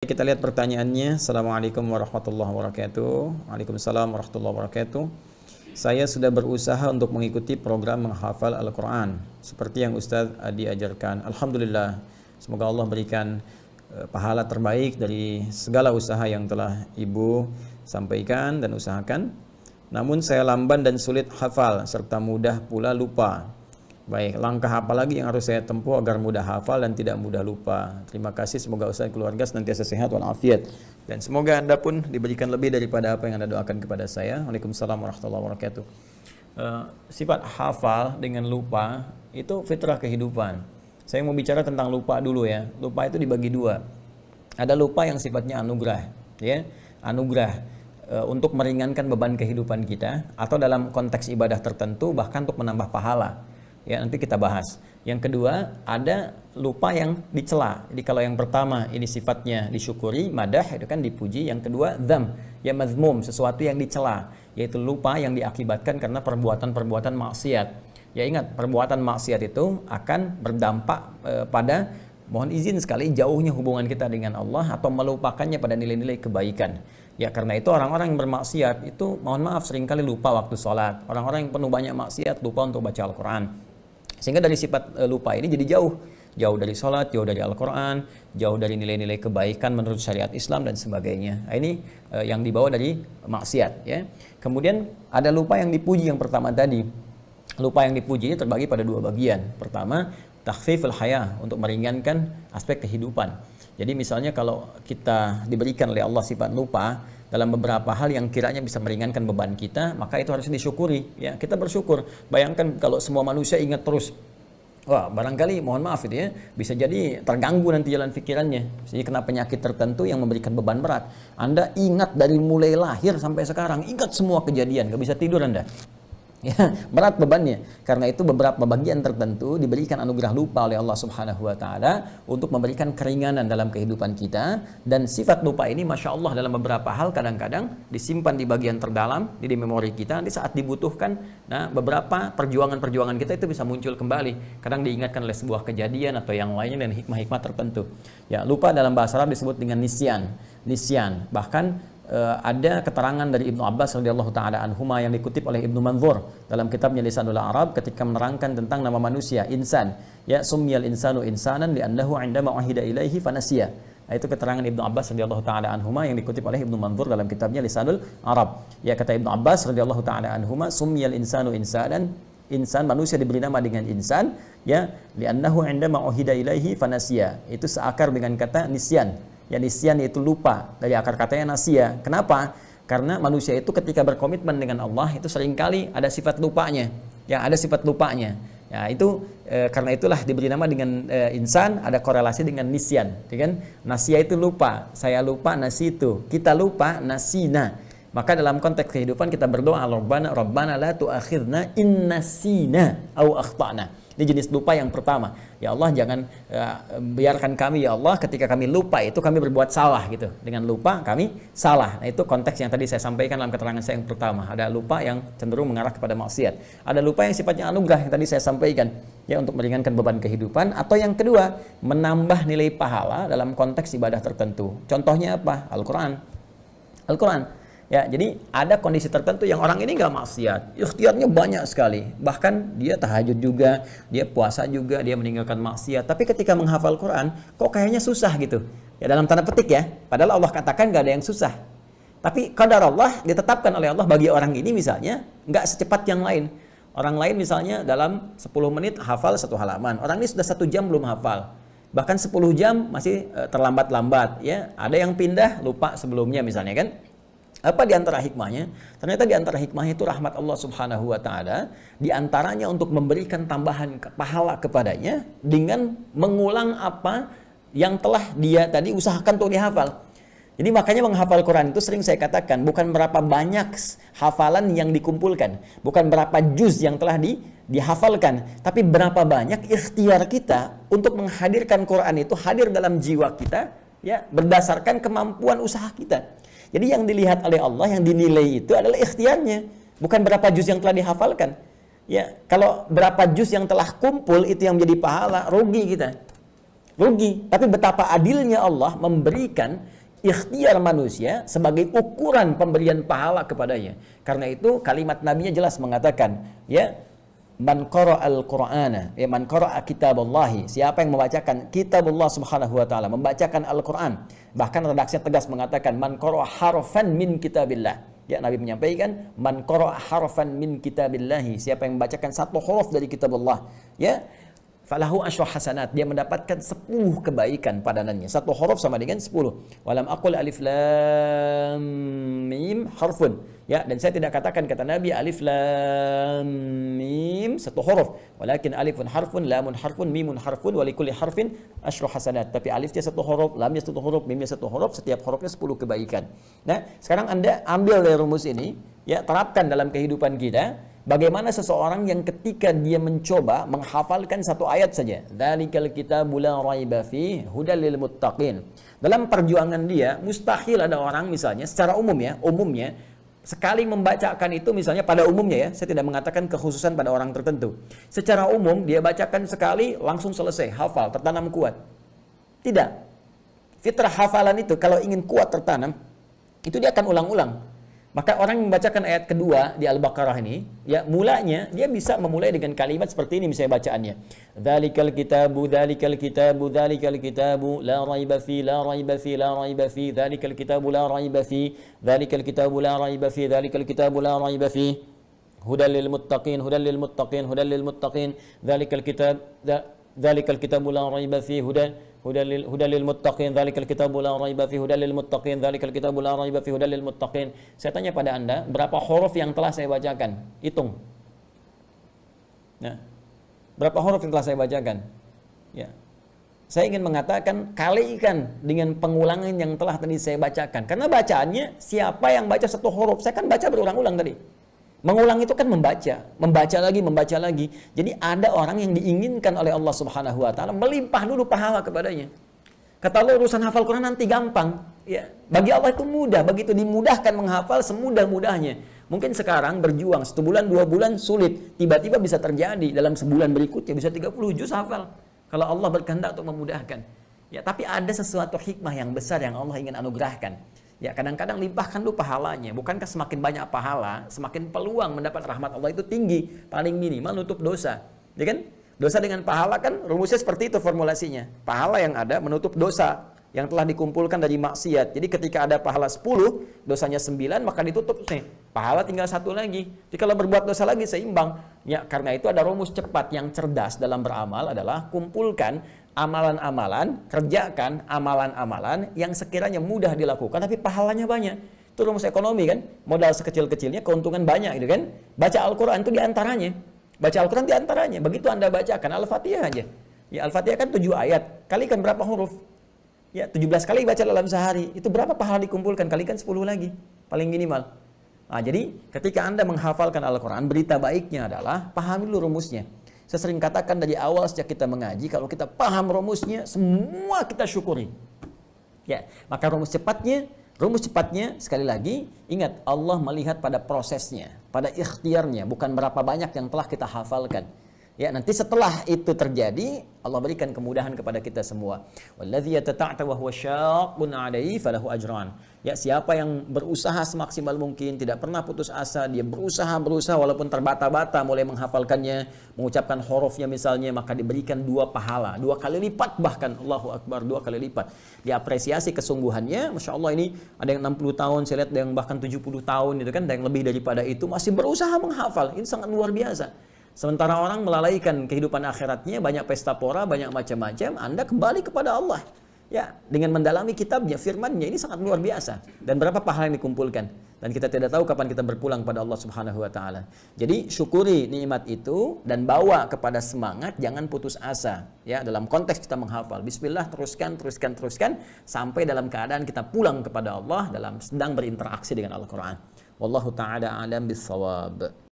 Kita lihat pertanyaannya. Assalamualaikum warahmatullahi wabarakatuh. Waalaikumsalam warahmatullahi wabarakatuh. Saya sudah berusaha untuk mengikuti program menghafal Al-Quran seperti yang Ustadz Adi ajarkan. Alhamdulillah, semoga Allah berikan pahala terbaik dari segala usaha yang telah Ibu sampaikan dan usahakan. Namun saya lamban dan sulit hafal serta mudah pula lupa. Baik, langkah apa lagi yang harus saya tempuh agar mudah hafal dan tidak mudah lupa? Terima kasih, semoga Ustaz keluarga senantiasa sehat walafiat. Dan semoga Anda pun diberikan lebih daripada apa yang Anda doakan kepada saya. Waalaikumsalam warahmatullahi wabarakatuh. Sifat hafal dengan lupa itu fitrah kehidupan. Saya mau bicara tentang lupa dulu ya. Lupa itu dibagi dua. Ada lupa yang sifatnya anugerah, ya. Anugerah untuk meringankan beban kehidupan kita, atau dalam konteks ibadah tertentu bahkan untuk menambah pahala. Ya, nanti kita bahas. Yang kedua, ada lupa yang dicela. Jadi kalau yang pertama ini sifatnya disyukuri, madah, itu kan dipuji. Yang kedua, dzam, ya mazmum, sesuatu yang dicela, yaitu lupa yang diakibatkan karena perbuatan-perbuatan maksiat. Ya ingat, perbuatan maksiat itu akan berdampak pada, mohon izin sekali, jauhnya hubungan kita dengan Allah atau melupakannya pada nilai-nilai kebaikan. Ya karena itu orang-orang yang bermaksiat itu, mohon maaf, seringkali lupa waktu sholat. Orang-orang yang penuh banyak maksiat lupa untuk baca Al-Quran. Sehingga dari sifat lupa ini jadi jauh dari sholat, jauh dari Al-Quran, jauh dari nilai-nilai kebaikan menurut syariat Islam dan sebagainya. Nah, ini yang dibawa dari maksiat. Ya. Kemudian ada lupa yang dipuji yang pertama tadi. Lupa yang dipuji ini terbagi pada dua bagian. Pertama, takhfiful haya, untuk meringankan aspek kehidupan. Jadi misalnya kalau kita diberikan oleh Allah sifat lupa dalam beberapa hal yang kiranya bisa meringankan beban kita, maka itu harus disyukuri. Ya, kita bersyukur. Bayangkan kalau semua manusia ingat terus, wah barangkali, mohon maaf itu ya, bisa jadi terganggu nanti jalan pikirannya. Jadi kena penyakit tertentu yang memberikan beban berat. Anda ingat dari mulai lahir sampai sekarang, ingat semua kejadian, gak bisa tidur Anda. Ya, berat bebannya. Karena itu beberapa bagian tertentu diberikan anugerah lupa oleh Allah Subhanahu wa taala untuk memberikan keringanan dalam kehidupan kita. Dan sifat lupa ini Masya Allah dalam beberapa hal kadang-kadang disimpan di bagian terdalam di memori kita. Nanti saat dibutuhkan, nah beberapa perjuangan-perjuangan kita itu bisa muncul kembali. Kadang diingatkan oleh sebuah kejadian atau yang lainnya dan hikmah-hikmah tertentu. Ya, lupa dalam bahasa Arab disebut dengan nisyan. Bahkan ada keterangan dari Ibnu Abbas radhiyallahu taala anhuma yang dikutip oleh Ibnu Manzur dalam kitabnya Lisanul Arab ketika menerangkan tentang nama manusia insan. Ya, summiyal insanu insanan li'annahu 'indama uhida ilaihi fanasiya. Nah, itu keterangan Ibnu Abbas radhiyallahu taala anhuma yang dikutip oleh Ibnu Manzur dalam kitabnya Lisanul Arab. Ya, kata Ibnu Abbas radhiyallahu taala anhuma, summiyal insanu insanan, insan, manusia diberi nama dengan insan, ya, li'annahu 'indama uhida ilaihi fanasiya. Itu seakar dengan kata nisyan. Ya, nisyan yaitu lupa, dari akar katanya nasia. Kenapa? Karena manusia itu ketika berkomitmen dengan Allah itu seringkali ada sifat lupanya. Ya, ada sifat lupanya. Ya, itu karena itulah diberi nama dengan insan, ada korelasi dengan nisyan, ya kan? Nasia itu lupa, saya lupa, nasi itu. Kita lupa, nasina. Maka dalam konteks kehidupan kita berdoa, Rabbana la tu'akhidna in nasina au akhtana. Ini jenis lupa yang pertama. Ya Allah, jangan biarkan kami ya Allah ketika kami lupa itu kami berbuat salah gitu. Dengan lupa kami salah. Nah, itu konteks yang tadi saya sampaikan dalam keterangan saya yang pertama. Ada lupa yang cenderung mengarah kepada maksiat. Ada lupa yang sifatnya anugerah yang tadi saya sampaikan, ya, untuk meringankan beban kehidupan. Atau yang kedua, menambah nilai pahala dalam konteks ibadah tertentu. Contohnya apa? Al-Quran. Ya, jadi ada kondisi tertentu yang orang ini nggak maksiat, ikhtiarnya banyak sekali, bahkan dia tahajud juga, dia puasa juga, dia meninggalkan maksiat. Tapi ketika menghafal Quran, kok kayaknya susah gitu. Ya, dalam tanda petik ya, padahal Allah katakan nggak ada yang susah. Tapi qadar Allah ditetapkan oleh Allah bagi orang ini misalnya nggak secepat yang lain. Orang lain misalnya dalam 10 menit hafal 1 halaman, orang ini sudah 1 jam belum hafal. Bahkan 10 jam masih terlambat-lambat. Ya, ada yang pindah lupa sebelumnya misalnya kan. Apa di antara hikmahnya? Ternyata di antara hikmahnya itu rahmat Allah Subhanahu wa taala, di antaranya untuk memberikan tambahan pahala kepadanya dengan mengulang apa yang telah dia tadi usahakan untuk dihafal. Jadi makanya menghafal Quran itu sering saya katakan bukan berapa banyak hafalan yang dikumpulkan, bukan berapa juz yang telah dihafalkan, tapi berapa banyak ikhtiar kita untuk menghadirkan Quran itu hadir dalam jiwa kita, ya, berdasarkan kemampuan usaha kita. Jadi yang dilihat oleh Allah, yang dinilai itu adalah ikhtiarnya, bukan berapa juz yang telah dihafalkan. Ya, kalau berapa juz yang telah kumpul itu yang menjadi pahala, rugi kita. rugi. Tapi betapa adilnya Allah memberikan ikhtiar manusia sebagai ukuran pemberian pahala kepadanya. Karena itu kalimat nabinya jelas mengatakan, ya, man qara'al Qur'ana, ya, man qara'a kitaballahi, siapa yang membacakan kitabullah subhanahu wa ta'ala, membacakan Al-Qur'an. Bahkan redaksinya tegas mengatakan man qara'a harfan min kitabillah. Ya, Nabi menyampaikan man qara'a harfan min kitabillahi, siapa yang membacakan satu huruf dari kitabullah, ya, falahu asyru hasanat, dia mendapatkan 10 kebaikan padanannya. Satu huruf sama dengan 10. Walam aqul alif lam mim harfun. Ya, dan saya tidak katakan kata Nabi alif lam mim satu huruf, walakin alifun harfun, lamun harfun, mimun harfun, wa likulli harfin asyru hasanat. Tapi alifnya satu huruf, lamnya satu huruf, mimnya satu huruf, setiap hurufnya 10 kebaikan. Nah, sekarang Anda ambil dari rumus ini, ya, terapkan dalam kehidupan kita. Bagaimana seseorang yang ketika dia mencoba menghafalkan satu ayat saja, dzalikal kitabu la raiba fihi hudal lil muttaqin. Dalam perjuangan dia, mustahil ada orang misalnya secara umumnya sekali membacakan itu, misalnya pada umumnya, ya, saya tidak mengatakan kekhususan pada orang tertentu. Secara umum dia bacakan sekali langsung selesai, hafal, tertanam kuat. Tidak. Fitrah hafalan itu kalau ingin kuat tertanam, itu dia akan ulang-ulang. Maka orang yang membacakan ayat kedua di Al-Baqarah ini, ya, mulanya dia bisa memulai dengan kalimat seperti ini misalnya bacaannya. Dzalikal kitabu, dzalikal kitabu, dzalikal kitabu, la raiba fi, la raiba fi, la raiba fi, dzalikal kitabu la raiba fi, dzalikal kitabu la raiba fi, dzalikal kitabu la raiba fi. Hudal lil muttaqin, hudal lil muttaqin, hudal lil muttaqin, dzalikal kitab, dzalikal kitabu la raiba fi, hudal lil muttaqin, dzalikal kitabu la raiba fi, hudal lil muttaqin, dzalikal kitabu la raiba fi, hudal lil muttaqin. Saya tanya pada Anda, berapa huruf yang telah saya bacakan? Hitung. Nah, berapa huruf yang telah saya bacakan? Ya. Saya ingin mengatakan kalikan dengan pengulangan yang telah tadi saya bacakan. Karena bacaannya siapa yang baca satu huruf, saya kan baca berulang-ulang tadi. Mengulang itu kan membaca lagi. Jadi ada orang yang diinginkan oleh Allah Subhanahu wa taala melimpah dulu pahala kepadanya. Kata Allah, urusan hafal Quran nanti gampang, ya. Bagi Allah itu mudah, begitu dimudahkan menghafal semudah-mudahnya. Mungkin sekarang berjuang 1 bulan, 2 bulan sulit, tiba-tiba bisa terjadi dalam sebulan berikutnya bisa 30 juz hafal. Kalau Allah berkehendak untuk memudahkan. Ya, tapi ada sesuatu hikmah yang besar yang Allah ingin anugerahkan. Ya, kadang-kadang limpahkan dulu pahalanya. Bukankah semakin banyak pahala, semakin peluang mendapat rahmat Allah itu tinggi, paling minimal nutup dosa. Ya kan? Dosa dengan pahala kan rumusnya seperti itu formulasinya. Pahala yang ada menutup dosa yang telah dikumpulkan dari maksiat. Jadi ketika ada pahala 10, dosanya 9, maka ditutup nih. Pahala tinggal 1 lagi. Jadi kalau berbuat dosa lagi seimbang. Ya, karena itu ada rumus cepat yang cerdas dalam beramal adalah kumpulkan amalan-amalan, kerjakan amalan-amalan yang sekiranya mudah dilakukan tapi pahalanya banyak. Itu rumus ekonomi kan, modal sekecil-kecilnya keuntungan banyak gitu kan. Baca Al-Quran itu diantaranya. Baca Al-Quran diantaranya. Begitu Anda bacakan Al-Fatihah aja. Ya, Al-Fatihah kan 7 ayat. Kalikan berapa huruf? Ya, 17 kali baca dalam sehari. Itu berapa pahala dikumpulkan? Kalikan 10 lagi. Paling minimal. Nah, jadi ketika Anda menghafalkan Al-Quran, berita baiknya adalah pahami dulu rumusnya. Saya sering katakan dari awal sejak kita mengaji, kalau kita paham rumusnya, semua kita syukuri. Ya, maka rumus cepatnya sekali lagi, ingat Allah melihat pada prosesnya, pada ikhtiarnya, bukan berapa banyak yang telah kita hafalkan. Ya, nanti setelah itu terjadi, Allah berikan kemudahan kepada kita semua. Walladzi yatata'ta wa huwa syaqqun 'alaihi falahu ajran. Ya, siapa yang berusaha semaksimal mungkin, tidak pernah putus asa, dia berusaha walaupun terbata-bata mulai menghafalkannya, mengucapkan hurufnya misalnya, maka diberikan 2 pahala, 2 kali lipat bahkan, Allahu Akbar, 2 kali lipat. Diapresiasi kesungguhannya, Masya Allah, ini ada yang 60 tahun, saya lihat ada yang bahkan 70 tahun itu kan, ada yang lebih daripada itu masih berusaha menghafal. Ini sangat luar biasa. Sementara orang melalaikan kehidupan akhiratnya, banyak pesta pora, banyak macam-macam, Anda kembali kepada Allah. Ya, dengan mendalami kitabnya, firmannya, ini sangat luar biasa. Dan berapa pahala yang dikumpulkan. Dan kita tidak tahu kapan kita berpulang pada Allah Subhanahu wa taala. Jadi syukuri nikmat itu dan bawa kepada semangat, jangan putus asa. Ya, dalam konteks kita menghafal. Bismillah, teruskan sampai dalam keadaan kita pulang kepada Allah dalam sedang berinteraksi dengan Al-Qur'an. Wallahu taala a'lam bissawab.